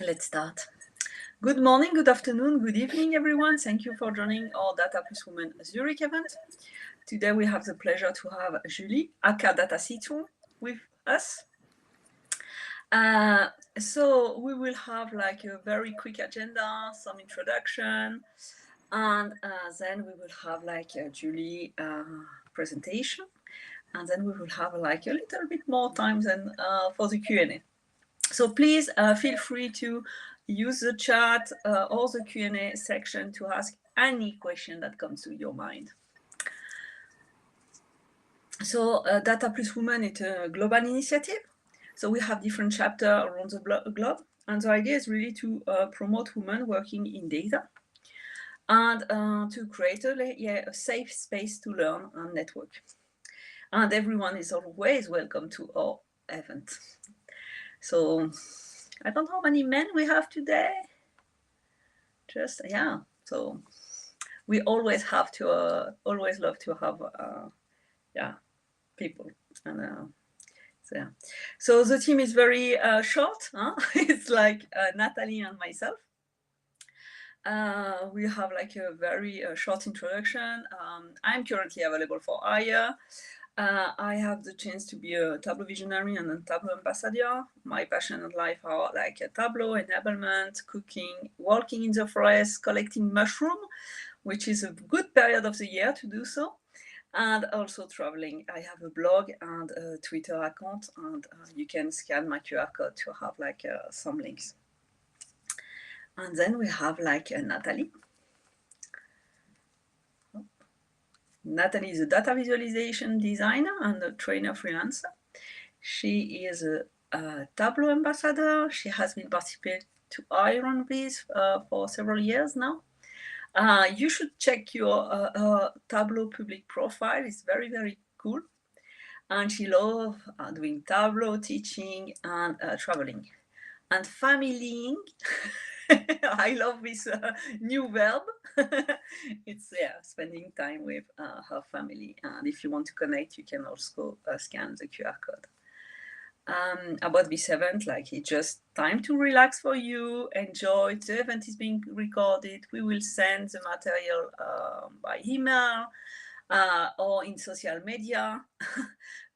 Let's start. Good morning, good afternoon, good evening, everyone. Thank you for joining our Data+Women Zurich event. Today we have the pleasure to have Julie, aka Data Citron, with us. So we will have like a very quick agenda, some introduction, and then we will have like a Julie presentation, and then we will have like a little bit more time than for the Q&A. So please feel free to use the chat or the Q&A section to ask any question that comes to your mind. So Data+Women is a global initiative. So we have different chapters around the globe. And the idea is really to promote women working in data and to create a safe space to learn and network. And everyone is always welcome to our event. So I don't know how many men we have today. Just, yeah. So we always have to, always love to have, people. And so, yeah. So the team is very short. Huh? It's like Natalie and myself. We have like a very short introduction. I'm currently available for hire. I have the chance to be a Tableau visionary and a Tableau ambassador. My passion in life are like a Tableau, enablement, cooking, walking in the forest, collecting mushroom, which is a good period of the year to do so, and also traveling. I have a blog and a Twitter account, and you can scan my QR code to have like some links. And then we have like Natalie. Natalie is a data visualization designer and a trainer freelancer. She is a Tableau ambassador. She has been participating to Iron Viz for several years now. You should check your Tableau public profile. It's very, very cool. And she loves doing Tableau, teaching, and traveling. And familying. I love this new verb. It's spending time with her family. And if you want to connect, you can also scan the QR code. About this event, like it's just time to relax for you, enjoy. The event is being recorded. We will send the material by email or in social media.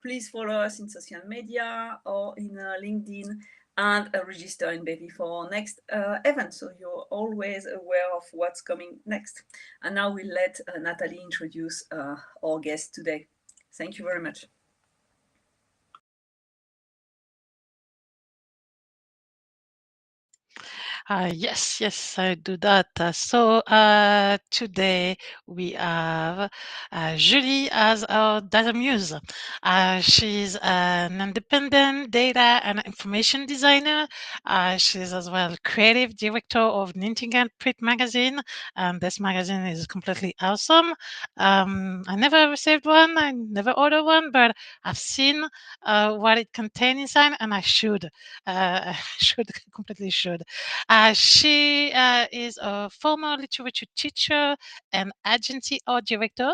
Please follow us in social media or in LinkedIn and register in Bevy for our next event, so you're always aware of what's coming next. And now we'll let Natalie introduce our guest today. Thank you very much. Yes, I do that. So today we have Julie as our data muse. She's an independent data and information designer. She's as well creative director of Knitting and Print magazine, and this magazine is completely awesome. I never received one, I never ordered one, but I've seen what it contains inside, and I should. Completely should. She is a former literature teacher and agency art director.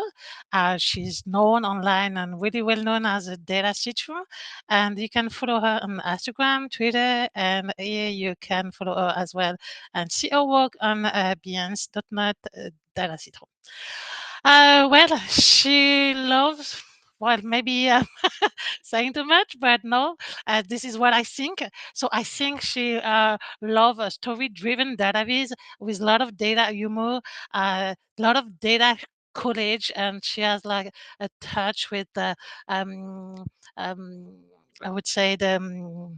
She's known online and really well known as a Data Citron. And you can follow her on Instagram, Twitter, and you can follow her as well and see her work on Behance.net Data Citron. Well, she loves, well, maybe saying too much, but no, this is what I think. So I think she love a story-driven database with a lot of data humor, a lot of data college, and she has like a touch with the, I would say the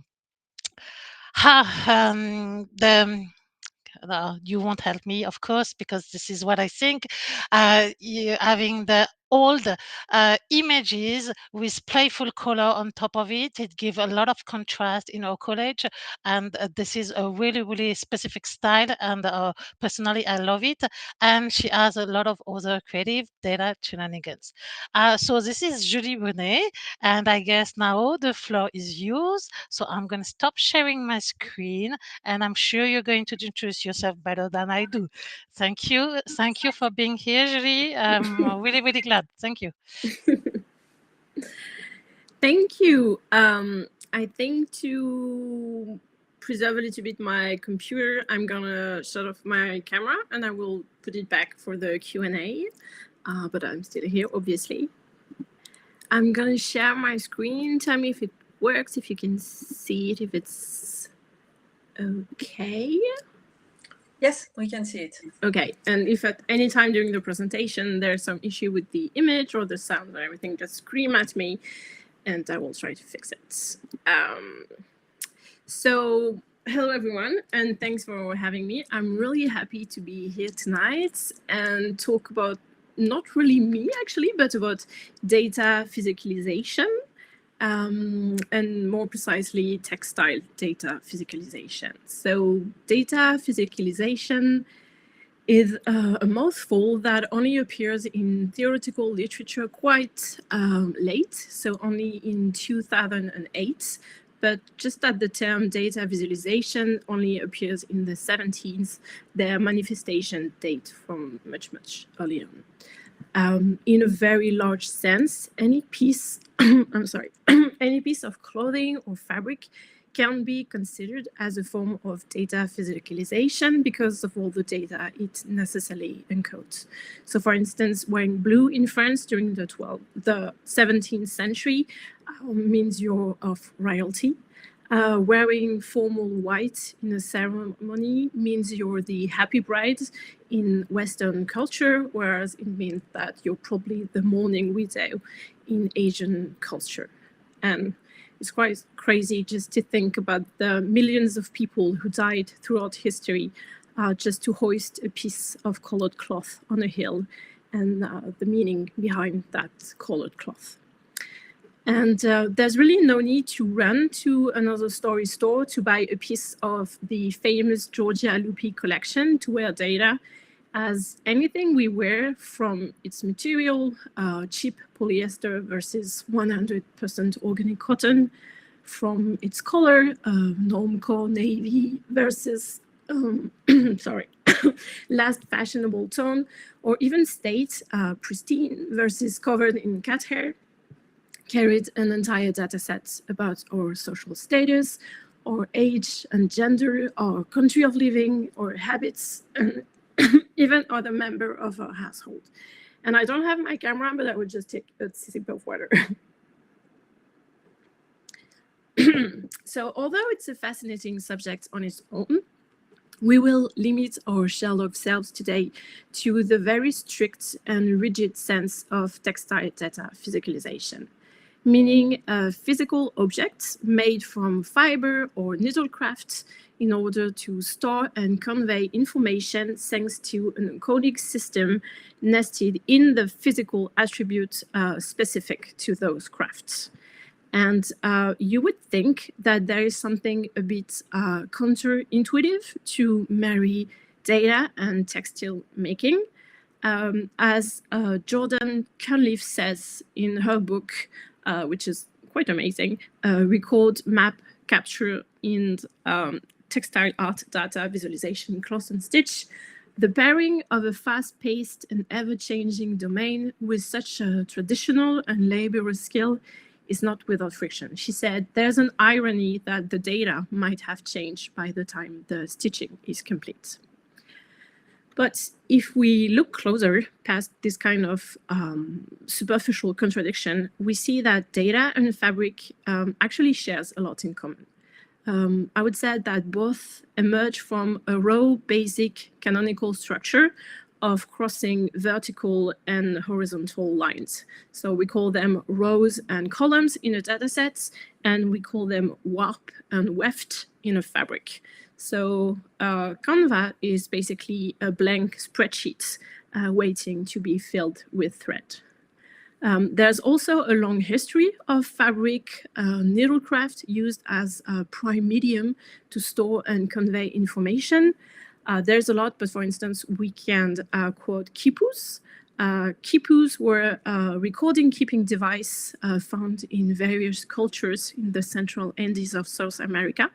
you won't help me, of course, because this is what I think. Having the old images with playful color on top of it, it gives a lot of contrast in our college. And this is a really, really specific style. And personally, I love it. And she has a lot of other creative data shenanigans. So this is Julie Brunet. And I guess now the floor is yours. So I'm going to stop sharing my screen, and I'm sure you're going to introduce yourself better than I do. Thank you. Thank you for being here, Julie. I'm really, really glad. Thank you. Thank you. I think to preserve a little bit my computer, I'm gonna shut off my camera and I will put it back for the Q&A. But I'm still here, obviously. I'm gonna share my screen. Tell me if it works, if you can see it, if it's okay. Yes, we can see it. Okay, and if at any time during the presentation there's some issue with the image or the sound or everything, just scream at me and I will try to fix it. So hello everyone, and thanks for having me. I'm really happy to be here tonight and talk about not really me actually, but about data physicalization, and more precisely textile data physicalization. So data physicalization is a mouthful that only appears in theoretical literature quite late, so only in 2008. But just that the term data visualization only appears in the 70s, their manifestation date from much, much earlier on. In a very large sense, any piece, I'm sorry, any piece of clothing or fabric can be considered as a form of data physicalization because of all the data it necessarily encodes. So for instance, wearing blue in France during the 17th century means you're of royalty. Wearing formal white in a ceremony means you're the happy bride in Western culture, whereas it means that you're probably the mourning widow in Asian culture. And it's quite crazy just to think about the millions of people who died throughout history just to hoist a piece of colored cloth on a hill and the meaning behind that colored cloth. And there's really no need to run to another story store to buy a piece of the famous Georgia Lupi collection to wear data, as anything we wear, from its material, cheap polyester versus 100% organic cotton, from its color, normcore navy versus sorry, last fashionable tone, or even state, pristine versus covered in cat hair, carried an entire data set about our social status, or age and gender, or country of living, or habits, and even other member of our household. And I don't have my camera, but I would just take a sip of water. So although it's a fascinating subject on its own, we will limit our shell of selves today to the very strict and rigid sense of textile data physicalization, meaning physical objects made from fiber or needlecraft in order to store and convey information thanks to an encoding system nested in the physical attributes specific to those crafts. And you would think that there is something a bit counterintuitive to marry data and textile making. As Jordan Cunliffe says in her book, which is quite amazing, Record, Map, Capture in Textile Art Data Visualization, Cloth and Stitch, the pairing of a fast-paced and ever-changing domain with such a traditional and laborious skill is not without friction. She said, there's an irony that the data might have changed by the time the stitching is complete. But if we look closer past this kind of superficial contradiction, we see that data and fabric actually shares a lot in common. I would say that both emerge from a raw, basic, canonical structure of crossing vertical and horizontal lines. So we call them rows and columns in a dataset, and we call them warp and weft in a fabric. So Canva is basically a blank spreadsheet waiting to be filled with thread. There's also a long history of fabric needlecraft used as a prime medium to store and convey information. There's a lot, but for instance, we can quote quipus. Quipus were a recording-keeping device found in various cultures in the central Andes of South America.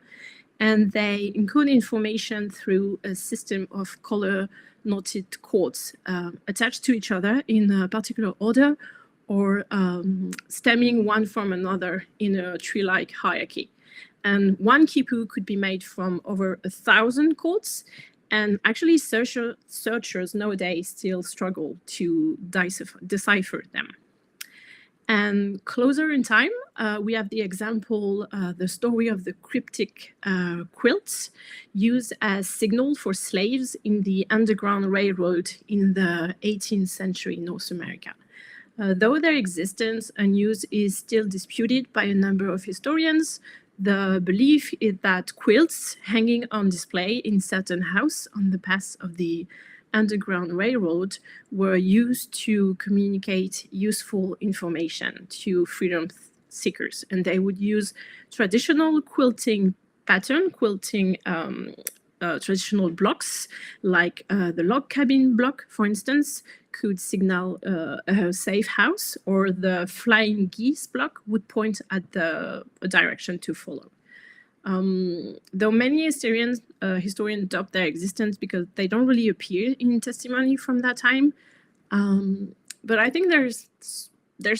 And they encode information through a system of color-noted cords attached to each other in a particular order, or stemming one from another in a tree-like hierarchy. And one quipu could be made from over 1,000 codes. And actually, searchers nowadays still struggle to decipher them. And closer in time, we have the example, the story of the cryptic quilts used as signal for slaves in the Underground Railroad in the 18th century North America. Though their existence and use is still disputed by a number of historians, the belief is that quilts hanging on display in certain houses on the paths of the Underground Railroad were used to communicate useful information to freedom seekers. And they would use traditional quilting pattern, traditional blocks, like the log cabin block, for instance, could signal a safe house, or the flying geese block would point at a direction to follow. Though many historians doubt their existence because they don't really appear in testimony from that time, but I think there's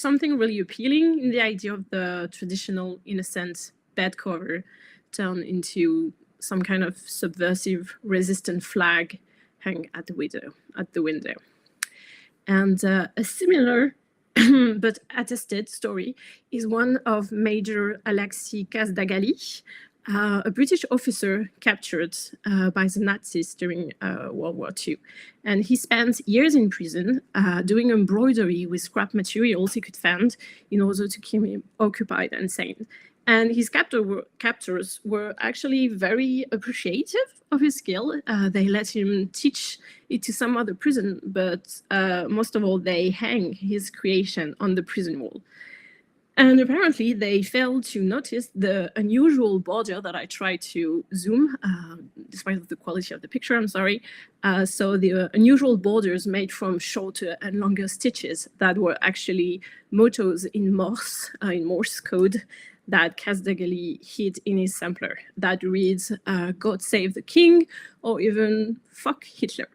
something really appealing in the idea of the traditional, in a sense, bed cover turned into some kind of subversive, resistant flag hang at the window. And a similar but attested story is one of Major Alexis Kasdagali, a British officer captured by the Nazis during World War II. And he spent years in prison doing embroidery with scrap materials he could find in order to keep him occupied and sane. And his captors were actually very appreciative of his skill. They let him teach it to some other prison, but most of all, they hang his creation on the prison wall. And apparently, they failed to notice the unusual border that I tried to zoom, despite the quality of the picture, I'm sorry. So the unusual borders made from shorter and longer stitches that were actually mottos in Morse code that Kasdagali hid in his sampler that reads, God save the king, or even fuck Hitler.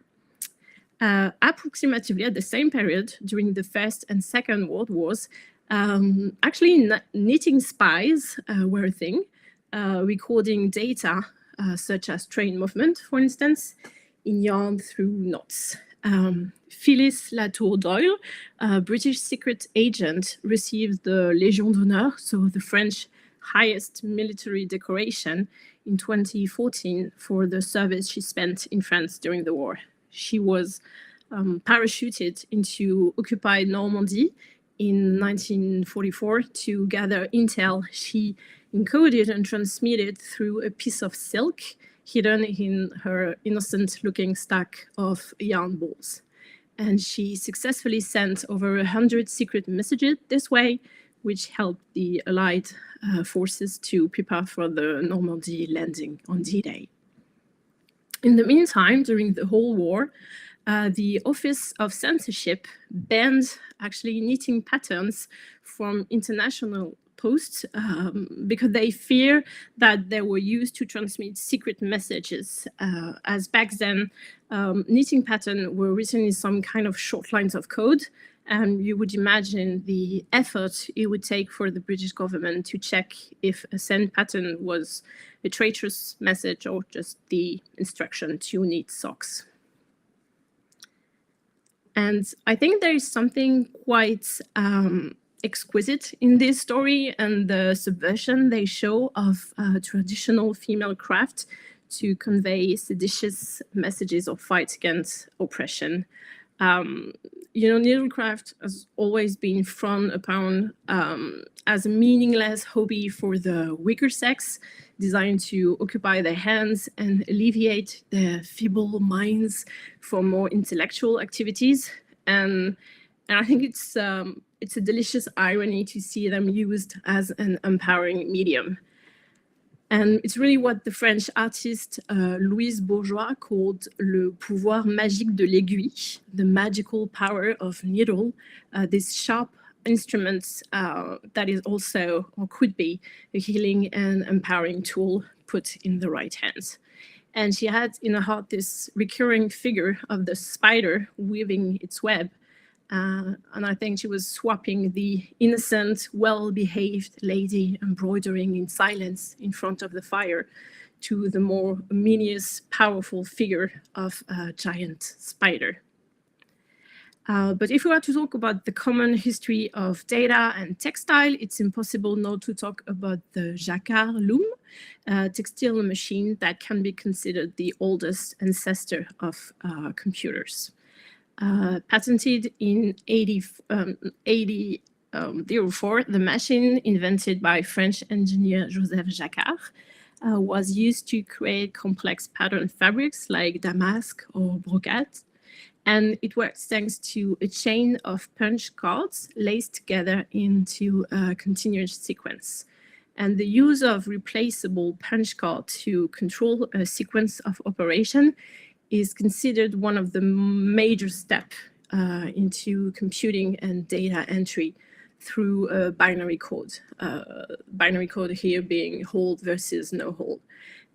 Approximately at the same period, during the First and Second World Wars, actually knitting spies were a thing, recording data such as train movement, for instance, in yarn through knots. Phyllis Latour Doyle, a British secret agent, received the Légion d'honneur, so the French highest military decoration, in 2014 for the service she spent in France during the war. She was parachuted into occupied Normandy in 1944 to gather intel she encoded and transmitted through a piece of silk hidden in her innocent-looking stack of yarn balls. And she successfully sent over 100 secret messages this way, which helped the Allied forces to prepare for the Normandy landing on D-Day. In the meantime, during the whole war, the Office of Censorship banned actually knitting patterns from international posts because they fear that they were used to transmit secret messages, as back then knitting patterns were written in some kind of short lines of code, and you would imagine the effort it would take for the British government to check if a sent pattern was a traitorous message or just the instruction to knit socks. And I think there is something quite exquisite in this story and the subversion they show of traditional female craft to convey seditious messages or fight against oppression. Needlecraft has always been frowned upon as a meaningless hobby for the weaker sex, designed to occupy their hands and alleviate their feeble minds for more intellectual activities. And I think it's a delicious irony to see them used as an empowering medium. And it's really what the French artist Louise Bourgeois called le pouvoir magique de l'aiguille, the magical power of needle, this sharp instrument that is also, or could be, a healing and empowering tool put in the right hands. And she had in her heart this recurring figure of the spider weaving its web, And I think she was swapping the innocent, well-behaved lady embroidering in silence in front of the fire to the more ominous, powerful figure of a giant spider. But if we were to talk about the common history of data and textile, it's impossible not to talk about the jacquard loom, a textile machine that can be considered the oldest ancestor of computers. Patented in 1804, the machine invented by French engineer Joseph Jacquard was used to create complex pattern fabrics like damask or brocade. And it works thanks to a chain of punch cards laced together into a continuous sequence. And the use of replaceable punch card to control a sequence of operation is considered one of the major steps into computing and data entry through a binary code. Binary code here being hold versus no hold.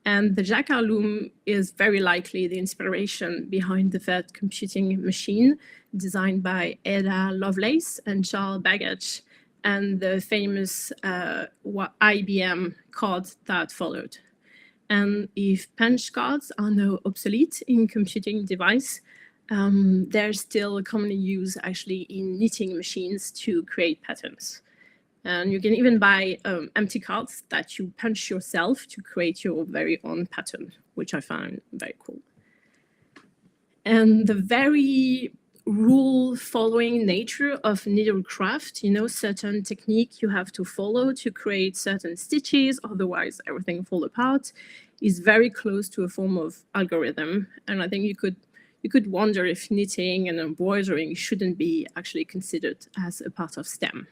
And the jacquard loom is very likely the inspiration behind the first computing machine designed by Ada Lovelace and Charles Babbage, and the famous IBM card that followed. And if punch cards are now obsolete in computing device, they're still commonly used actually in knitting machines to create patterns. And you can even buy empty cards that you punch yourself to create your very own pattern, which I found very cool. And the very rule-following nature of needlecraft, certain technique you have to follow to create certain stitches, otherwise everything fall apart, is very close to a form of algorithm. And I think you could wonder if knitting and embroidering shouldn't be actually considered as a part of STEM.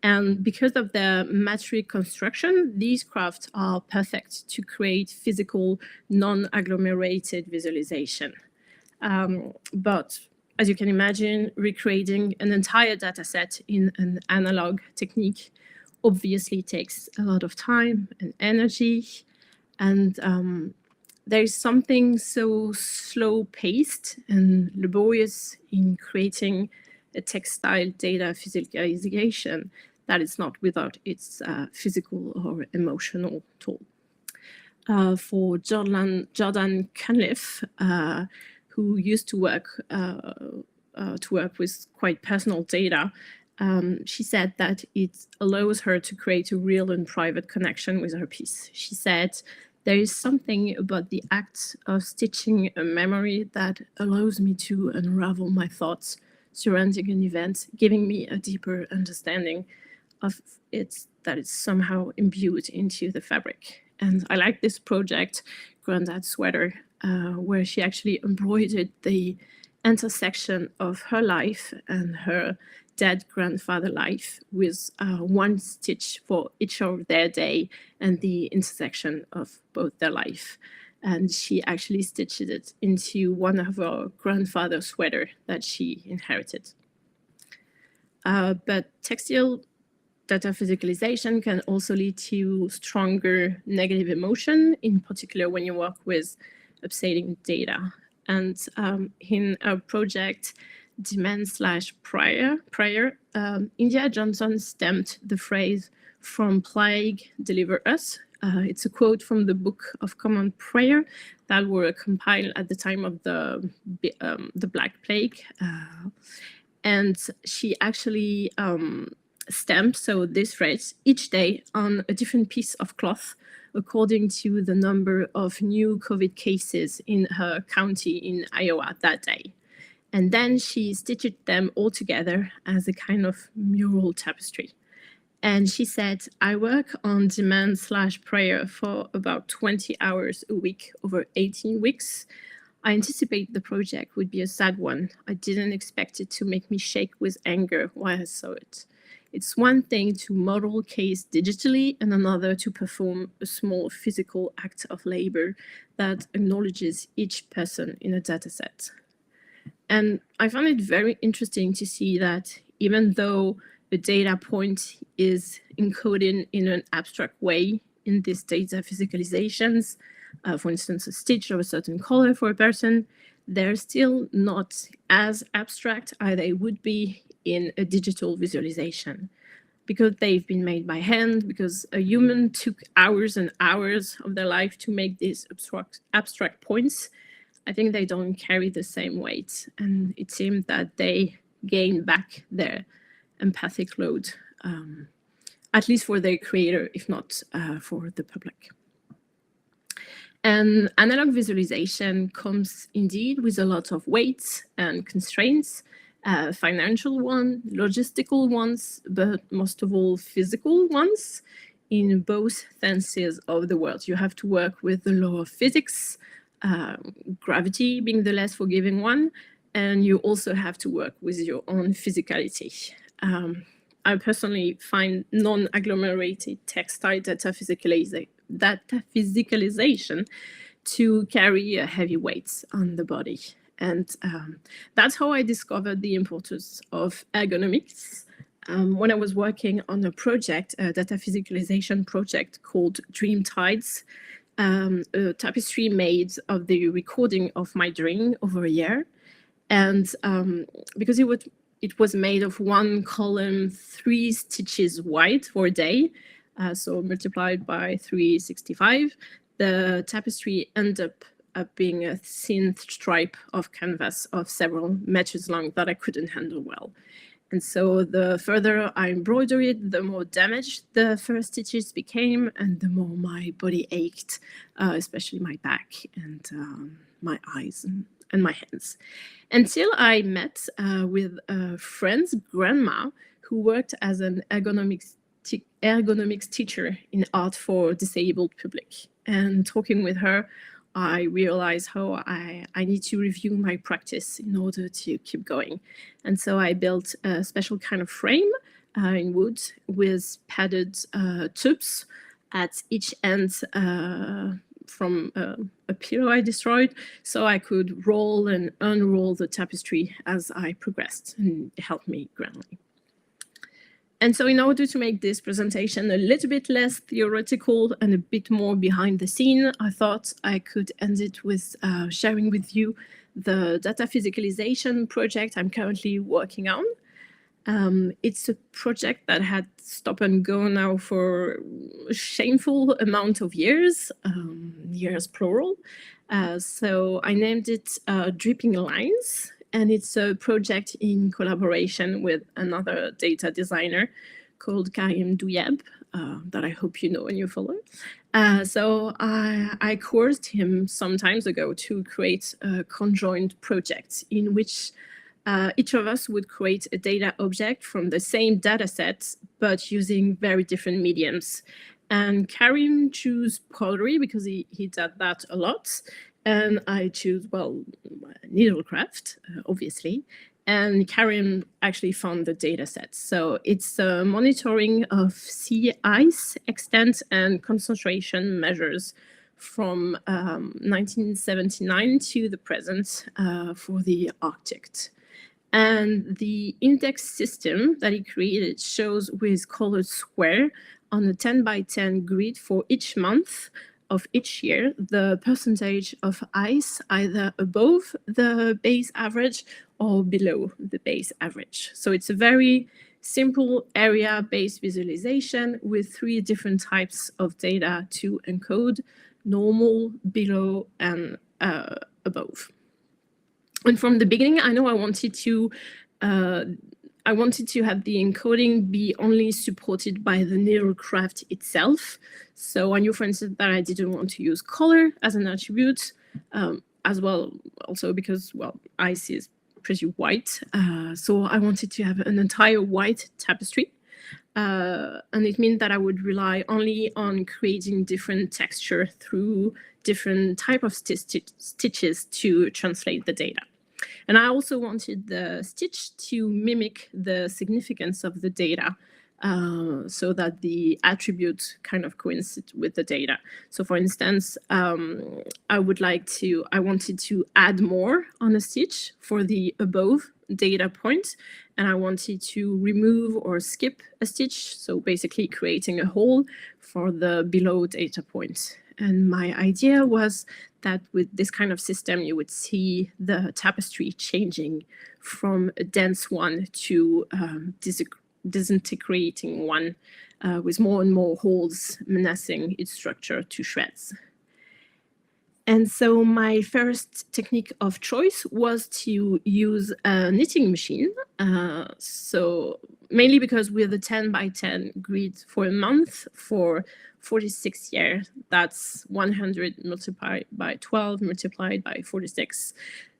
And because of their metric construction, these crafts are perfect to create physical, non-agglomerated visualization. But as you can imagine, recreating an entire data set in an analog technique obviously takes a lot of time and energy. And there's something so slow-paced and laborious in creating a textile data physicalization that is not without its physical or emotional toll. For Jordan Cunliffe, who used to work with quite personal data, she said that it allows her to create a real and private connection with her piece. She said, "There is something about the act of stitching a memory that allows me to unravel my thoughts surrounding an event, giving me a deeper understanding of it that is somehow imbued into the fabric." And I like this project, Granddad Sweater, where she actually embroidered the intersection of her life and her dead grandfather life with one stitch for each of their day and the intersection of both their life. And she actually stitched it into one of her grandfather's sweater that she inherited. But textile data physicalization can also lead to stronger negative emotion, in particular when you work with upsetting data. And in our project, Demand/Prayer, India Johnson stamped the phrase "From plague, deliver us." It's a quote from the Book of Common Prayer that were compiled at the time of the Black Plague. And she actually stamped this phrase each day on a different piece of cloth according to the number of new COVID cases in her county in Iowa that day. And then she stitched them all together as a kind of mural tapestry. And she said, "I work on Demand/Prayer for about 20 hours a week over 18 weeks. I anticipate the project would be a sad one. I didn't expect it to make me shake with anger while I saw it. It's one thing to model case digitally and another to perform a small physical act of labor that acknowledges each person in a dataset." And I found it very interesting to see that even though a data point is encoded in an abstract way in these data physicalizations, for instance, a stitch of a certain color for a person, they're still not as abstract as they would be in a digital visualization, because they've been made by hand, because a human took hours and hours of their life to make these abstract points. I think they don't carry the same weight, and it seems that they gain back their empathic load, at least for their creator, if not for the public. And analog visualization comes indeed with a lot of weights and constraints, financial ones, logistical ones, but most of all physical ones, in both senses of the word. You have to work with the law of physics, gravity being the less forgiving one, and you also have to work with your own physicality. I personally find non-agglomerated textile dataphysicalisation to carry heavy weights on the body. And that's how I discovered the importance of ergonomics. When I was working on a project, a dataphysicalisation project called Dream Tides, a tapestry made of the recording of my dream over a year. And because it was made of 1 column, 3 stitches wide for a day, so multiplied by 365, the tapestry ended up being a thin stripe of canvas of several meters long that I couldn't handle well. And so the further I embroidered, the more damaged the first stitches became, and the more my body ached, especially my back and my eyes and my hands. Until I met with a friend's grandma who worked as an ergonomics teacher in art for disabled public. And talking with her, I realized how I need to review my practice in order to keep going. And so I built a special kind of frame in wood with padded tubes at each end from a pillow I destroyed, so I could roll and unroll the tapestry as I progressed, and it helped me greatly. And so in order to make this presentation a little bit less theoretical and a bit more behind the scene, I thought I could end it with sharing with you the dataphysicalisation project I'm currently working on. It's a project that had stop and go now for a shameful amount of years, years plural. So I named it Dripping Lines. And it's a project in collaboration with another data designer called Karim Douyeb, that I hope you know and you follow. So I coerced him some time ago to create a conjoined project in which each of us would create a data object from the same data set, but using very different mediums. And Karim chose pottery because he did that a lot. And I choose, well, needlecraft, obviously. And Karim actually found the data sets. So it's a monitoring of sea ice extent and concentration measures from 1979 to the present for the Arctic. And the index system that he created shows with colored square on a 10 by 10 grid for each month of each year the percentage of ice either above the base average or below the base average. So it's a very simple area-based visualization with 3 different types of data to encode: normal, below, and above. And from the beginning, I know I wanted to have the encoding be only supported by the needlecraft itself. So I knew, for instance, that I didn't want to use color as an attribute, as well, also because, well, ice is pretty white. So I wanted to have an entire white tapestry. And it meant that I would rely only on creating different texture through different type of stitches to translate the data. And I also wanted the stitch to mimic the significance of the data, so that the attributes kind of coincide with the data. So for instance, I wanted to add more on a stitch for the above data point, and I wanted to remove or skip a stitch, so basically creating a hole for the below data point. And my idea was that with this kind of system, you would see the tapestry changing from a dense one to disintegrating one with more and more holes menacing its structure to shreds. And so my first technique of choice was to use a knitting machine. So mainly because with a 10 by 10 grid for a month for 46 years, that's 100 multiplied by 12 multiplied by 46.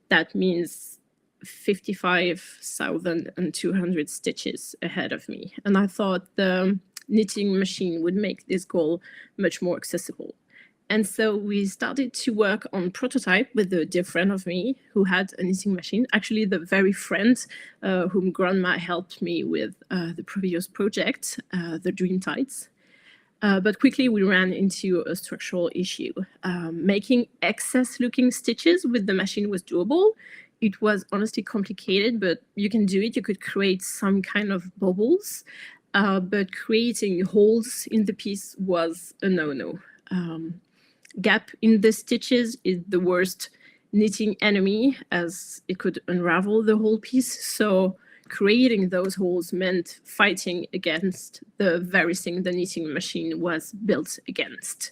That means 55,200 stitches ahead of me. And I thought the knitting machine would make this goal much more accessible. And so we started to work on prototype with a dear friend of me who had a knitting machine, actually the very friend whom grandma helped me with the previous project, the Dream Tides. But quickly we ran into a structural issue. Making excess looking stitches with the machine was doable. It was honestly complicated, but you can do it. You could create some kind of bubbles, but creating holes in the piece was a no-no. Gap in the stitches is the worst knitting enemy, as it could unravel the whole piece. So creating those holes meant fighting against the very thing the knitting machine was built against.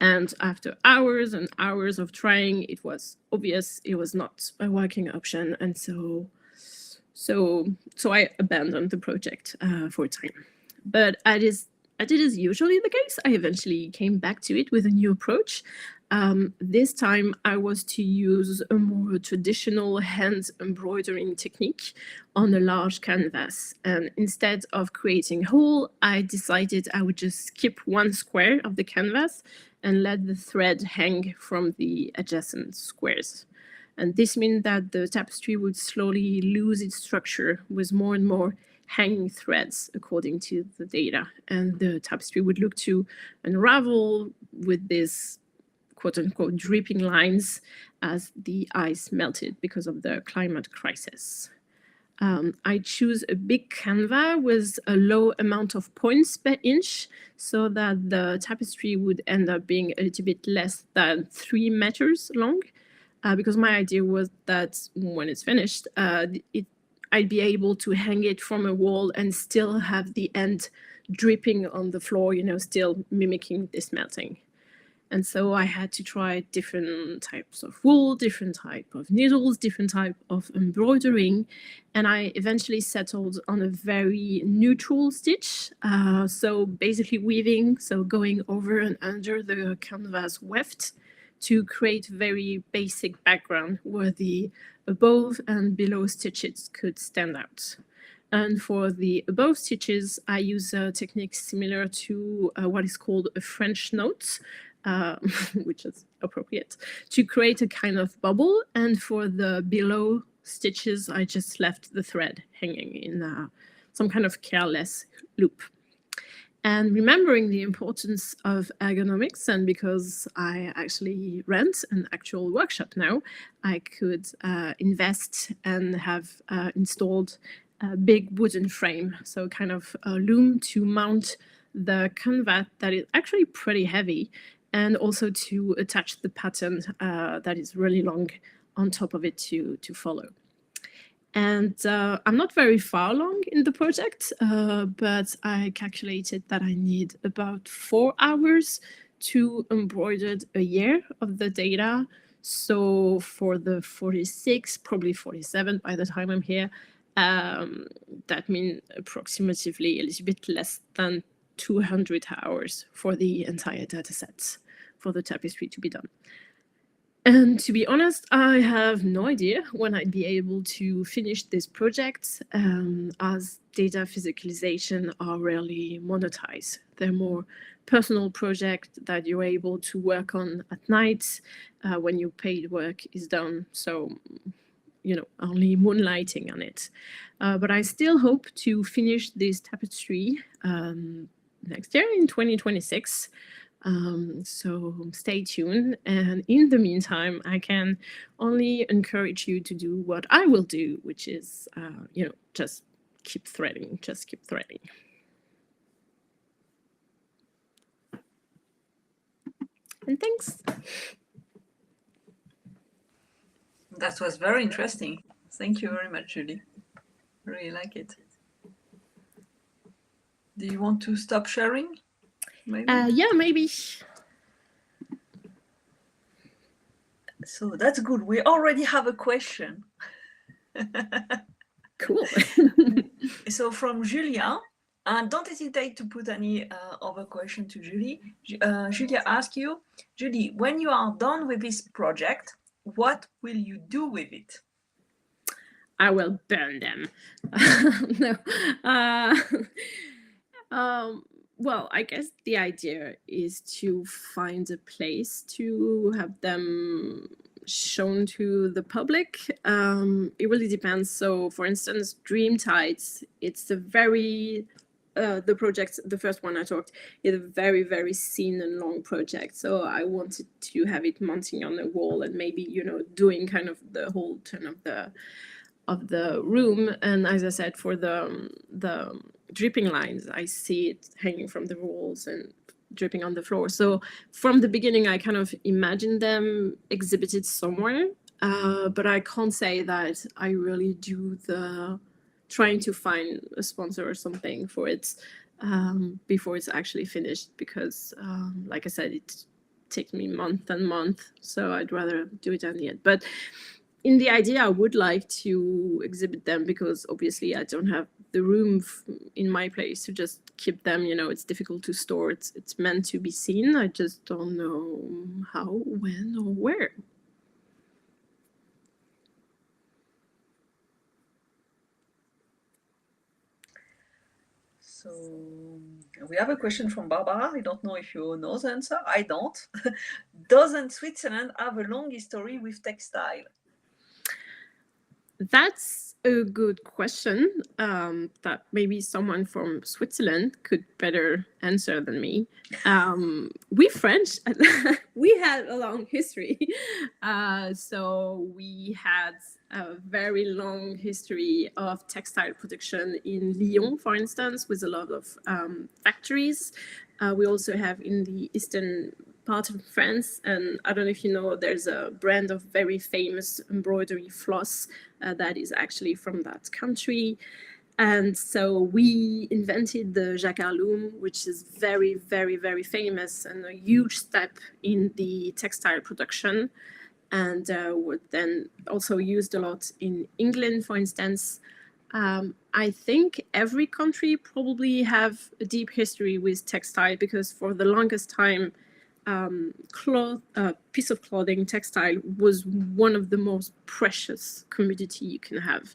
And after hours and hours of trying, it was obvious it was not a working option. And so I abandoned the project for a time. But as it is usually the case, I eventually came back to it with a new approach. This time I was to use a more traditional hand embroidering technique on a large canvas. And instead of creating a hole, I decided I would just skip one square of the canvas and let the thread hang from the adjacent squares. And this meant that the tapestry would slowly lose its structure with more and more hanging threads according to the data. And the tapestry would look to unravel with these quote unquote dripping lines as the ice melted because of the climate crisis. I choose a big canvas with a low amount of points per inch so that the tapestry would end up being a little bit less than 3 meters long. Because my idea was that when it's finished, I'd be able to hang it from a wall and still have the end dripping on the floor, still mimicking this melting. And so I had to try different types of wool, different type of needles, different type of embroidering. And I eventually settled on a very neutral stitch. So basically weaving, so going over and under the canvas weft to create very basic background where the above and below stitches could stand out. And for the above stitches, I use a technique similar to what is called a French note, which is appropriate, to create a kind of bubble. And for the below stitches, I just left the thread hanging in some kind of careless loop. And remembering the importance of ergonomics, and because I actually rent an actual workshop now, I could invest and have installed a big wooden frame, so kind of a loom to mount the canvas that is actually pretty heavy, and also to attach the pattern that is really long on top of it to follow. And I'm not very far along in the project, but I calculated that I need about 4 hours to embroider a year of the data. So for the 46, probably 47 by the time I'm here, that means approximately a little bit less than 200 hours for the entire data set for the tapestry to be done. And to be honest, I have no idea when I'd be able to finish this project, as data physicalisation are rarely monetized. They're more personal projects that you're able to work on at night when your paid work is done. So, only moonlighting on it. But I still hope to finish this tapestry next year in 2026. So stay tuned. And in the meantime, I can only encourage you to do what I will do, which is, just keep threading, just keep threading. And thanks. That was very interesting. Thank you very much, Julie. I really like it. Do you want to stop sharing? Maybe? Yeah, maybe. So that's good. We already have a question. Cool. So from Julia, and don't hesitate to put any other question to Julie. Julia asks you, Julie, when you are done with this project, what will you do with it? I will burn them. No. Well, I guess the idea is to find a place to have them shown to the public. It really depends. So, for instance, Dreamtides, it's a very the project, the first one I talked, is a very, very thin and long project. So I wanted to have it mounting on the wall and maybe, doing kind of the whole turn of the room. And as I said, for the dripping lines, I see it hanging from the walls and dripping on the floor. So from the beginning, I kind of imagined them exhibited somewhere, but I can't say that I really do the trying to find a sponsor or something for it before it's actually finished, because like I said, it takes me month and month, so I'd rather do it at the end. But in the idea, I would like to exhibit them, because obviously I don't have the room in my place to just keep them. It's difficult to store. It's meant to be seen. I just don't know how, when, or where. So we have a question from Barbara. I don't know if you know the answer. I don't. Doesn't Switzerland have a long history with textile? That's a good question that maybe someone from Switzerland could better answer than me. We French, we had a long history. So we had a very long history of textile production in Lyon, for instance, with a lot of factories. We also have in the eastern part of France, and I don't know if you know, there's a brand of very famous embroidery floss that is actually from that country. And so we invented the jacquard loom, which is very, very, very famous and a huge step in the textile production, and was then also used a lot in England, for instance. I think every country probably have a deep history with textile, because for the longest time, piece of clothing, textile, was one of the most precious commodity you can have.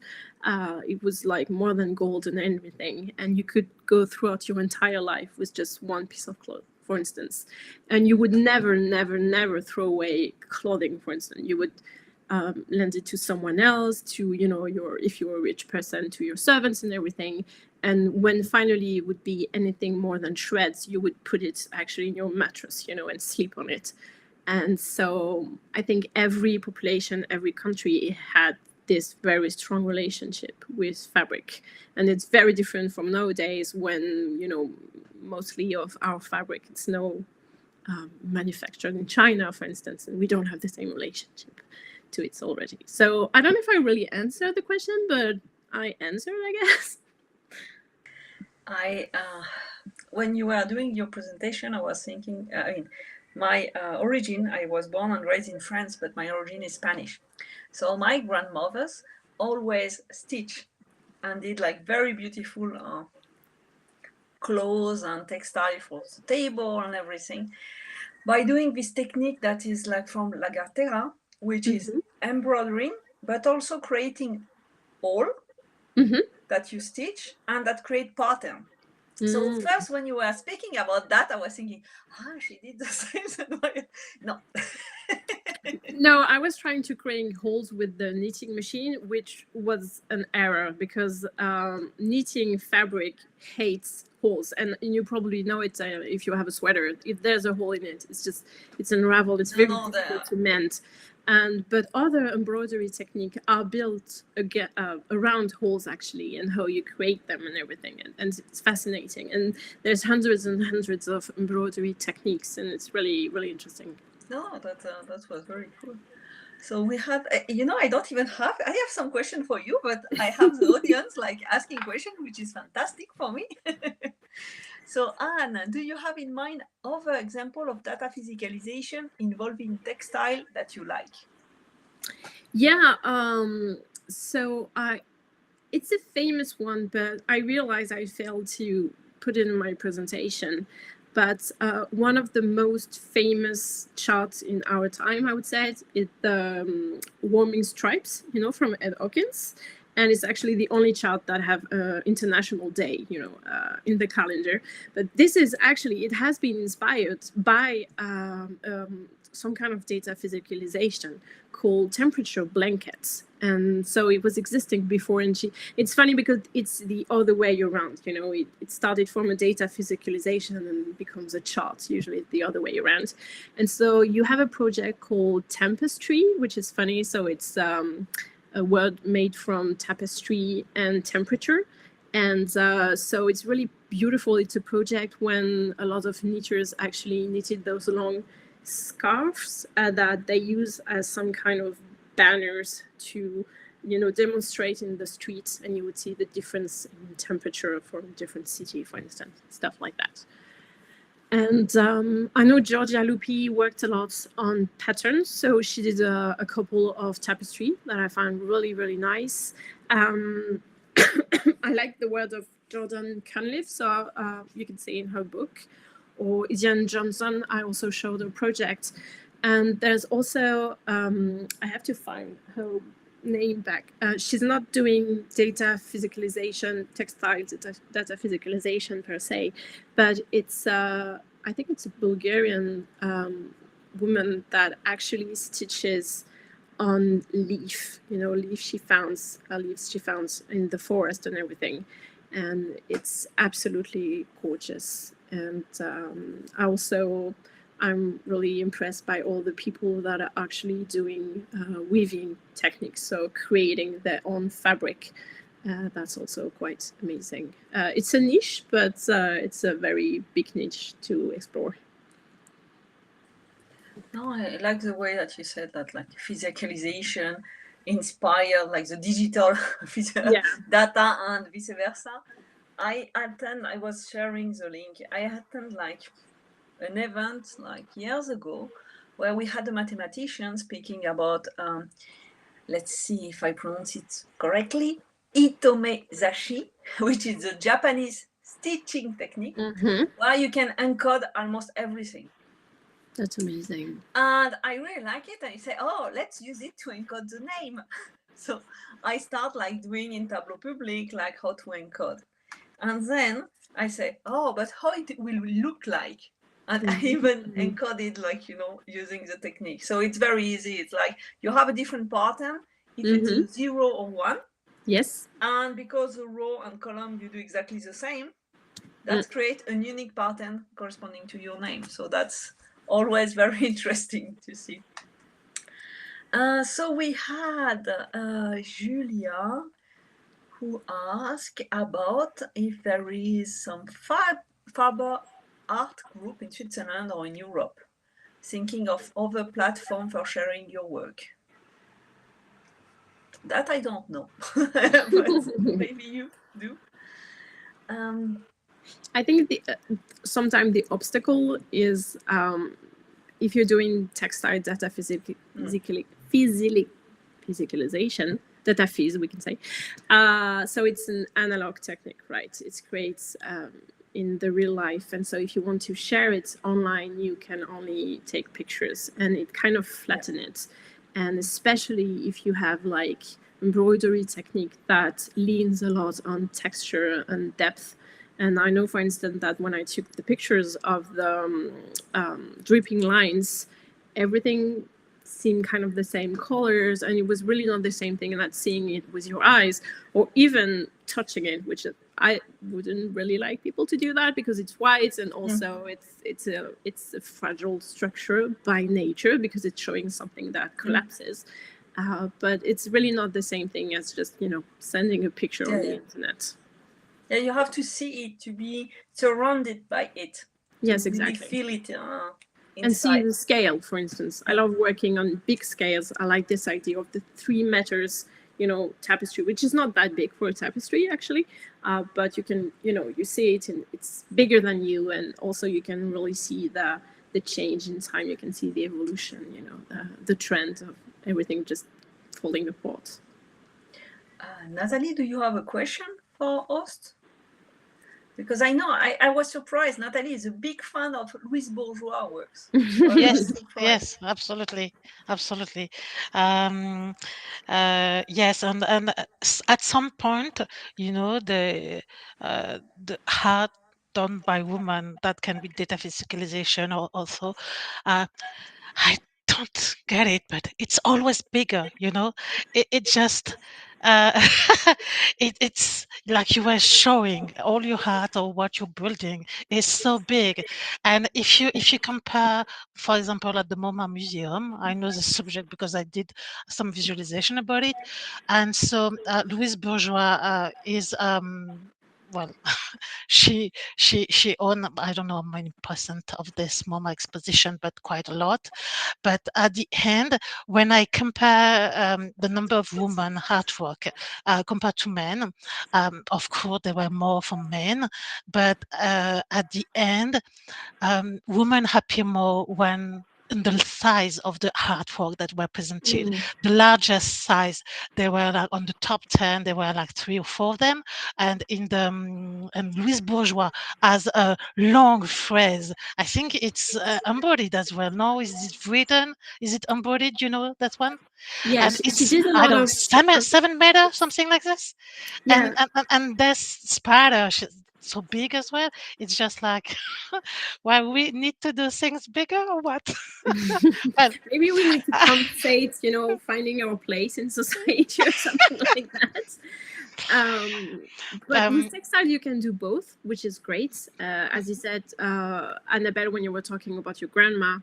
It was like more than gold and everything, and you could go throughout your entire life with just one piece of cloth, for instance, and you would never, never, never throw away clothing. For instance, you would lend it to someone else, to if you're a rich person, to your servants and everything. And when finally it would be anything more than shreds, you would put it actually in your mattress, and sleep on it. And so I think every population, every country had this very strong relationship with fabric. And it's very different from nowadays, when, mostly of our fabric, it's now manufactured in China, for instance, and we don't have the same relationship to it already. So I don't know if I really answered the question, but I answered, I guess. When you were doing your presentation, I was thinking, my origin, I was born and raised in France, but my origin is Spanish. So my grandmothers always stitch and did like very beautiful clothes and textile for the table and everything, by doing this technique that is like from Lagartera, which is embroidering, but also creating all that you stitch and that create pattern. So first, when you were speaking about that, I was thinking, she did the same. No. No, I was trying to create holes with the knitting machine, which was an error, because knitting fabric hates holes. And you probably know it if you have a sweater. If there's a hole in it, it's unraveled. It's very difficult to mend. But other embroidery techniques are built again, around holes actually, and how you create them and everything, and it's fascinating. And there's hundreds and hundreds of embroidery techniques, and it's really, really interesting. No, that was very cool. So we have, I don't even have, I have some question for you, but I have the audience like asking questions, which is fantastic for me. So Anne, do you have in mind other example of data physicalization involving textile that you like? Yeah, so it's a famous one, but I realize I failed to put it in my presentation. But one of the most famous charts in our time, I would say, is the warming stripes, from Ed Hawkins. And it's actually the only chart that have International Day, in the calendar. But this is actually, it has been inspired by some kind of data physicalization called temperature blankets. And so it was existing before, and it's funny because it's the other way around, it started from a data physicalization and then becomes a chart, usually the other way around. And so you have a project called Tapestry, which is funny. So it's a word made from tapestry and temperature. And so it's really beautiful. It's a project when a lot of knitters actually knitted those long scarves that they use as some kind of banners to demonstrate in the streets, and you would see the difference in temperature from different city, for instance, stuff like that. And I know Georgia Lupi worked a lot on patterns, so she did a couple of tapestry that I found really, really nice. I like the work of Jordan Cunliffe, so you can see in her book. Or Ian Johnson, I also showed a project. And there's also, I have to find her name back. She's not doing data physicalization, textile data physicalization per se, but it's, I think it's a Bulgarian woman that actually stitches on leaf, leaves she found in the forest and everything. And it's absolutely gorgeous. And I'm really impressed by all the people that are actually doing weaving techniques, so creating their own fabric. That's also quite amazing. It's a niche, but it's a very big niche to explore. No, I like the way that you said that, like physicalization inspired like the digital data and vice versa. I was sharing the link. I attended like an event like years ago where we had a mathematician speaking about, let's see if I pronounce it correctly, itomezashi, which is a Japanese stitching technique where you can encode almost everything. That's amazing. And I really like it. And I say, oh, let's use it to encode the name. So I start like doing in Tableau Public, like how to encode. And then I say, oh, but how it will look like? And I even encoded like, using the technique. So it's very easy. It's like you have a different pattern. If it's a 0 or 1. Yes. And because the row and column, you do exactly the same, that creates a unique pattern corresponding to your name. So that's always very interesting to see. So we had Julia, who asked about if there is some Faber art group in Switzerland or in Europe, thinking of other platform for sharing your work. That I don't know, but maybe you do. I think sometimes the obstacle is if you're doing textile data physicalization, data phys, we can say. So it's an analog technique, right? It creates in the real life. And so if you want to share it online, you can only take pictures and it kind of flatten it. And especially if you have like embroidery technique that leans a lot on texture and depth. And I know, for instance, that when I took the pictures of the dripping lines, everything seeing kind of the same colors, and it was really not the same thing that seeing it with your eyes or even touching it, which I wouldn't really like people to do that because it's white, and also it's a fragile structure by nature because it's showing something that collapses. But it's really not the same thing as just, you know, sending a picture on the internet. Yeah, you have to see it to be surrounded by it. Yes, to really exactly. feel it And see inside. the scale, for instance. I love working on big scales. I like this idea of the 3 meters, you know, tapestry, which is not that big for a tapestry actually, but you can, you know, you see it and it's bigger than you, and also you can really see the change in time. You can see the evolution, you know, the trend of everything just falling apart. Nathalie, do you have a question for us? Because I know I was surprised. Nathalie is a big fan of Louise Bourgeois works. So Yes, absolutely. Yes, and at some point, you know, the art done by women, that can be data physicalisation or also. I don't get it, but it's always bigger, you know. It just uh, it's like you were showing all your heart or what you're building is so big. And if you compare, for example, at the MoMA Museum, I know the subject because I did some visualization about it, and so Louise Bourgeois is well, she owned, I don't know how many percent of this MoMA exposition, but quite a lot. But at the end, when I compare the number of women artwork compared to men, of course there were more for men, but at the end, women appear more when in the size of the artwork that were presented. The largest size, they were like on the top 10, there were like 3 or 4 of them. And in the and Louise Bourgeois has a long phrase. I think it's embodied as well. No, is it written? Is it embodied? You know that one? Yeah, And she it's, did a I lot don't know, of 7 meter, something like this. yeah. And this spider, she's so big as well. It's just like, well, we need to do things bigger or what? Well, Maybe we need to compensate, you know, finding our place in society or something like that. But with textile, you can do both, which is great. As you said, Annabelle, when you were talking about your grandma,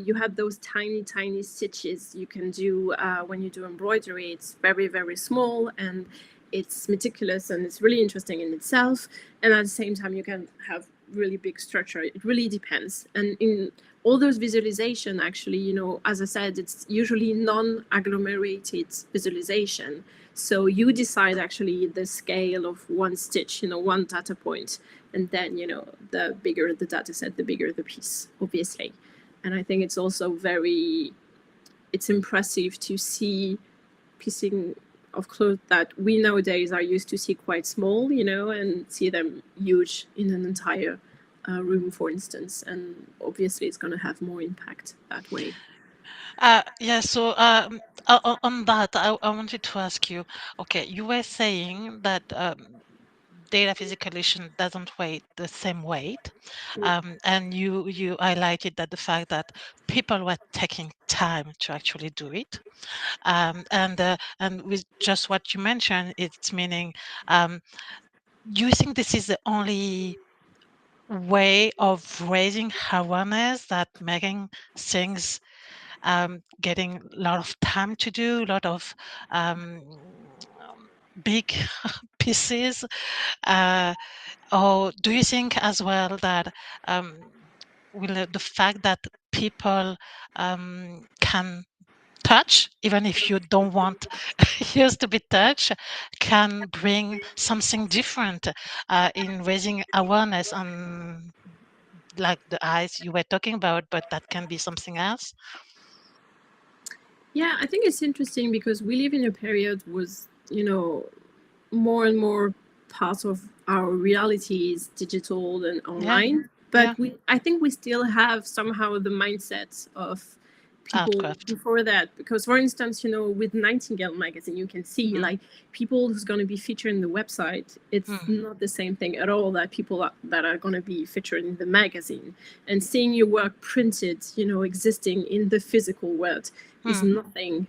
you have those tiny, tiny stitches you can do when you do embroidery. It's very, very small and it's meticulous and it's really interesting in itself. And at the same time, you can have really big structure. It really depends. And in all those visualization, actually, you know, as I said, it's usually non-agglomerated visualization. So you decide actually the scale of one stitch, you know, one data point, and then, you know, the bigger the data set, the bigger the piece, obviously. And I think it's also it's impressive to see piecing of clothes that we nowadays are used to see quite small, you know, and see them huge in an entire room, for instance. And obviously it's going to have more impact that way. Yeah, so on that, I wanted to ask you, okay, you were saying that data physicalisation doesn't weigh the same weight, and you highlighted that the fact that people were taking time to actually do it, and with just what you mentioned, it's meaning, do you think this is the only way of raising awareness, that making things getting a lot of time to do, a lot of big pieces? Or do you think as well that the fact that people can touch, even if you don't want yours to be touched, can bring something different in raising awareness on, like the eyes you were talking about, but that can be something else? Yeah, I think it's interesting because we live in a period with, you know, more and more part of our reality is digital and online. But I think we still have somehow the mindset of people craft. before that. Because, for instance, you know, with Nightingale magazine, you can see like people who's going to be featured in the website. It's not the same thing at all that people that are going to be featured in the magazine. And seeing your work printed, you know, existing in the physical world is nothing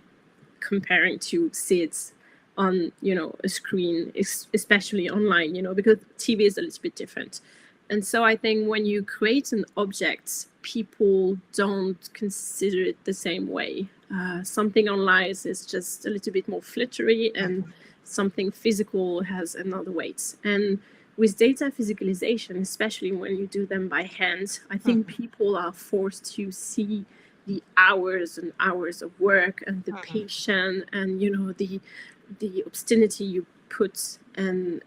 comparing to see it on, you know, a screen, especially online, you know, because TV is a little bit different. And so I think when you create an object, people don't consider it the same way. Something online is just a little bit more flittery, and something physical has another weight. And with data physicalization, especially when you do them by hand, I think people are forced to see the hours and hours of work and the patience and, you know, the obstinity you put, and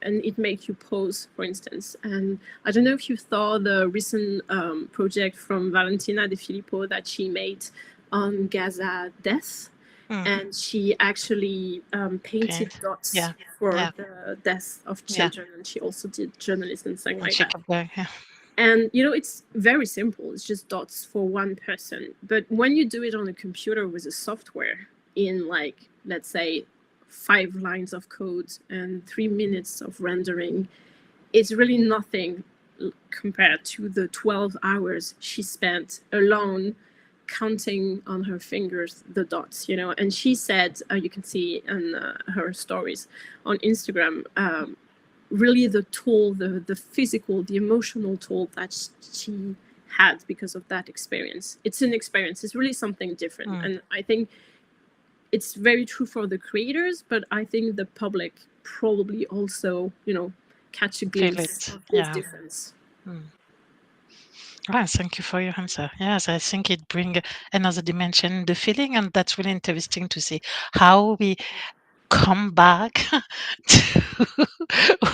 it makes you pause, for instance. And I don't know if you saw the recent project from Valentina De Filippo that she made on Gaza death. And she actually painted dots for the death of children. And she also did journalism and something like that. And, you know, it's very simple. It's just dots for one person. But when you do it on a computer with a software in, like, let's say 5 lines of code and 3 minutes of rendering, it's really nothing compared to the 12 hours she spent alone counting on her fingers the dots, you know. And she said, you can see in her stories on Instagram, really the toll, the physical, the emotional toll that she had because of that experience. It's an experience. It's really something different. And I think it's very true for the creators, but I think the public probably also, you know, catch a glimpse of this difference. Well, thank you for your answer. Yes, I think it brings another dimension, the feeling, and that's really interesting to see how we come back to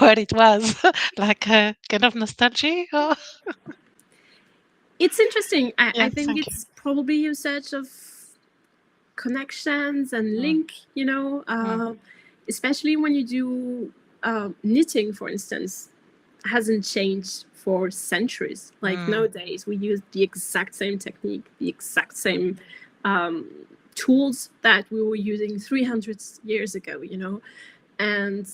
what it was, like a kind of nostalgia. Or... It's interesting. I think it's probably a search of connections and link, you know, especially when you do knitting, for instance, hasn't changed for centuries. Like nowadays, we use the exact same technique, the exact same tools that we were using 300 years ago, you know. And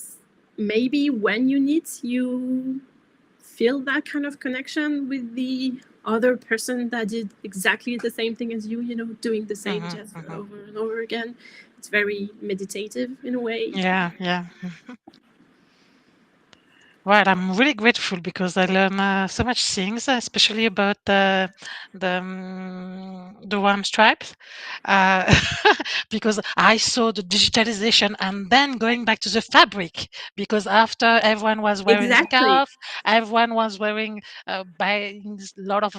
maybe when you knit, you feel that kind of connection with the other person that did exactly the same thing as you know, doing the same gesture over and over again. It's very meditative in a way. Yeah. Well, I'm really grateful because I learn so much things, especially about the worm stripes, because I saw the digitalization and then going back to the fabric, because after everyone was wearing scarf, everyone was wearing buying a lot of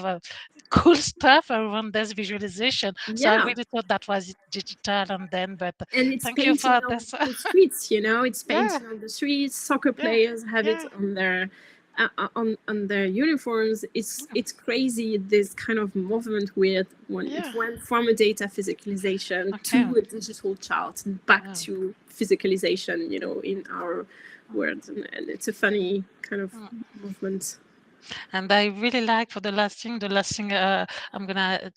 cool stuff around this visualization. So I really thought that was digital, and it's thank you for this. The streets, you know, it's painting on the streets. Soccer players have it on their on their uniforms. It's crazy, this kind of movement with when it went from a data physicalization to a digital chart and back to physicalization, you know, in our world. And it's a funny kind of movement. And I really like for the last thing I'm gonna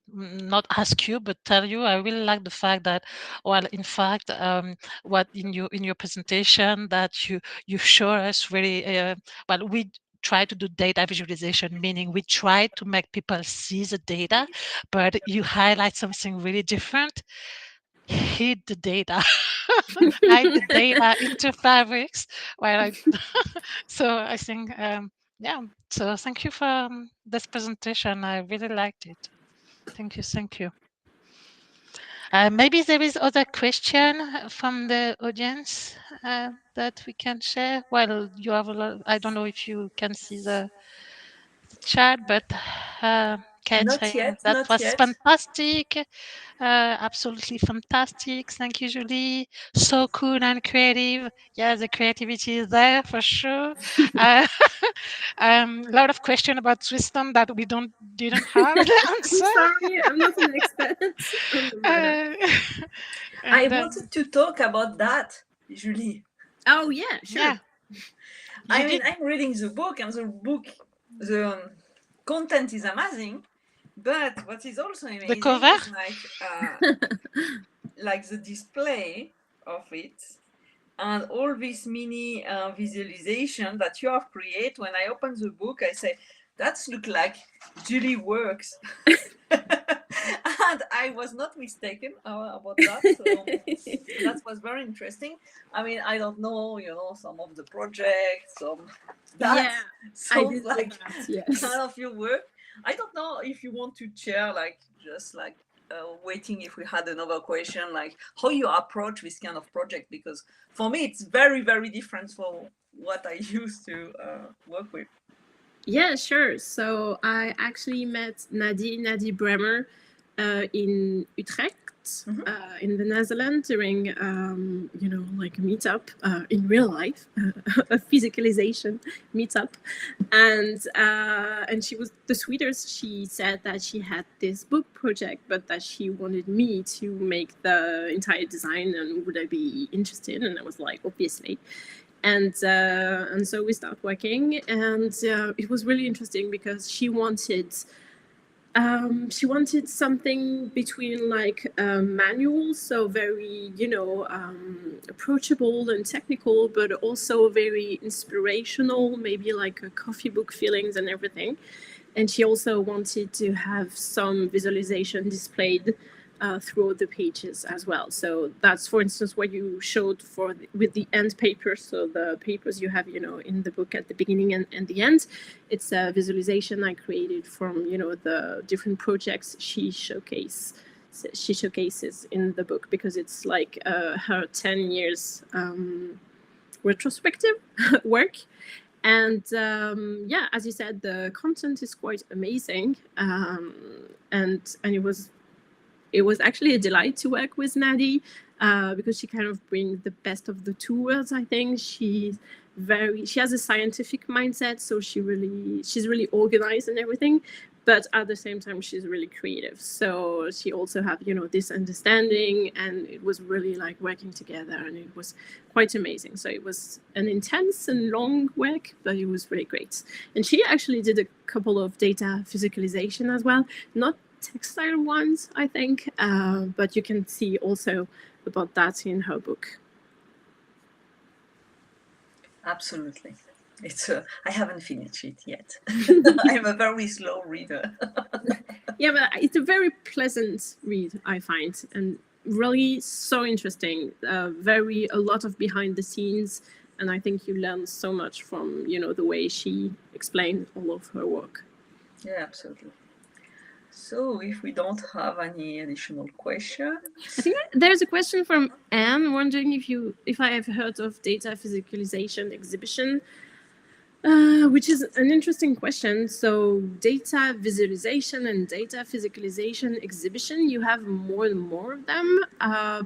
not ask you but tell you, I really like the fact that, well, in fact, what in your presentation that you show us really, well, we try to do data visualization, meaning we try to make people see the data, but you highlight something really different. Hid the data. Hide the data into fabrics. Well, so I think, so thank you for this presentation. I really liked it. Thank you. Maybe there is other question from the audience that we can share. Well, you have a lot. I don't know if you can see the chat, but that was fantastic. Absolutely fantastic. Thank you, Julie. So cool and creative. Yeah, the creativity is there for sure. A lot of questions about Tristan that we didn't have the answer. I'm sorry, I'm not an expert on the matter. I wanted to talk about that, Julie. Oh yeah, sure. Yeah. I'm reading the book, and the content is amazing, But what is also amazing cover? is like the display of it and all this mini visualization that you have created. When I open the book, I say, that's look like Julie works. And I was not mistaken about that. So that was very interesting. I mean, I don't know, some of the projects, that sounds like yes. kind of your work. I don't know if you want to share, just waiting if we had another question, like how you approach this kind of project, because for me it's very, very different from what I used to work with. Yeah, sure. So I actually met Nadie Bremer in Utrecht, in the Netherlands during, like a meetup in real life, a physicalization meetup, and she was the sweetest. She said that she had this book project, but that she wanted me to make the entire design, and would I be interested? And I was like, obviously. And so we started working, and it was really interesting because she wanted something between like manual, so very approachable and technical, but also very inspirational, maybe like a coffee book feelings and everything. And she also wanted to have some visualization displayed throughout the pages as well. So that's, for instance, what you showed with the end papers. So the papers you have, in the book at the beginning and the end. It's a visualization I created from, the different projects she showcases in the book, because it's like her 10 years retrospective work. And as you said, the content is quite amazing, and it was actually a delight to work with Nadie, because she kind of brings the best of the two worlds. I think she has a scientific mindset, so she's really organized and everything, but at the same time she's really creative. So she also have this understanding, and it was really like working together, and it was quite amazing. So it was an intense and long work, but it was really great. And she actually did a couple of data physicalization as well, not textile ones, I think, but you can see also about that in her book. Absolutely. I haven't finished it yet. I'm a very slow reader. Yeah, but it's a very pleasant read, I find, and really so interesting. A lot of behind the scenes, and I think you learn so much from the way she explained all of her work. Yeah, absolutely. So if we don't have any additional questions, I think there's a question from Anne wondering if I have heard of data physicalization exhibition, which is an interesting question. So data visualization and data physicalization exhibition, you have more and more of them,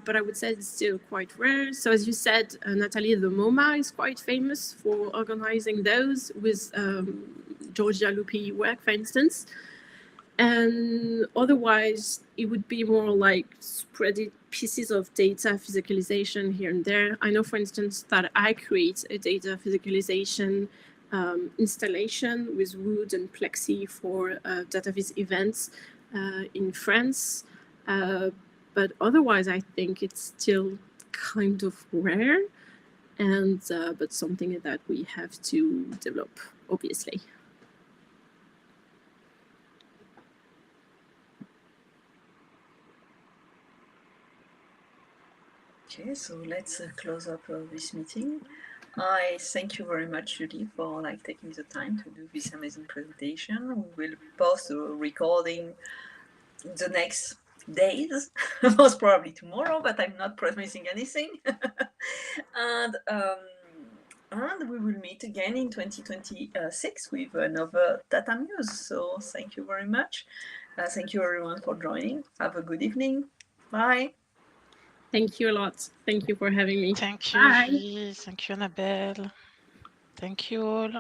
but I would say it's still quite rare. So as you said, Nathalie, the MoMA is quite famous for organizing those with Georgia Lupi work, for instance. And otherwise, it would be more like spreaded pieces of data physicalization here and there. I know, for instance, that I create a data physicalization installation with wood and plexi for DataVis events in France. But otherwise, I think it's still kind of rare, and but something that we have to develop, obviously. Okay, so let's close up this meeting. I thank you very much, Julie, for taking the time to do this amazing presentation. We will post a recording the next days, most probably tomorrow, but I'm not promising anything. And we will meet again in 2026 with another Data Muse. So thank you very much. Thank you everyone for joining. Have a good evening. Bye. Thank you a lot. Thank you for having me. Thank you, Bye. Julie. Thank you, Annabelle. Thank you all.